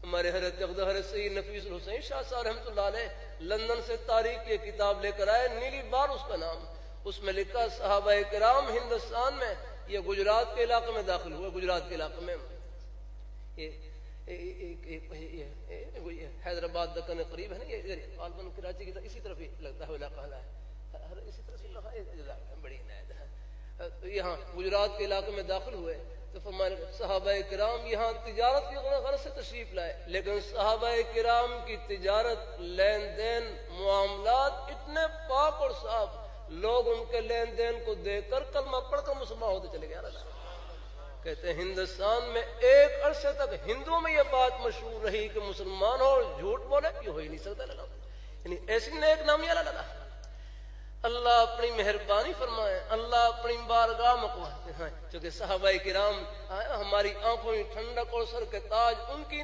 ہمارے حضرت حضرت سید نفیس الحسین شاہ صاحب رحمۃ اللہ علیہ لندن سے تاریخ کی کتاب لے کر آئے، نیلی بار اس کا نام، اس میں لکھا صحابہ کرام ہندوستان میں، یہ گجرات کے علاقے میں داخل ہوئے، گجرات کے علاقے میں حیدرآباد دکن کے قریب ہے نا، یہ غالباً کراچی کی طرف اسی طرف ہی لگتا ہے علاقہ ہے، اسی طرف بڑی عنایت ہے، یہاں گجرات کے علاقے میں داخل ہوئے تو فرمایا صحابہ کرام یہاں تجارت کی غرض سے تشریف لائے، لیکن صحابہ کرام کی تجارت، لین دین، معاملات اتنے پاک اور صاف، لوگ ان کے لین دین کو دیکھ کر کلمہ پڑھ کر مسلمان ہوتے چلے گئے۔ کہتے ہیں ہندوستان میں ایک عرصے تک ہندوؤں میں یہ بات مشہور رہی کہ مسلمان ہو جھوٹ بولے، یہ ہو ہی نہیں سکتا، یعنی ایسی نیک نامی اللہ۔ اللہ اپنی مہربانی فرمائے، اللہ اپنی بارگاہ مقبول ہیں، چونکہ صحابہ کرام ہماری آنکھوں میں ٹھنڈک اور سر کے تاج، ان کی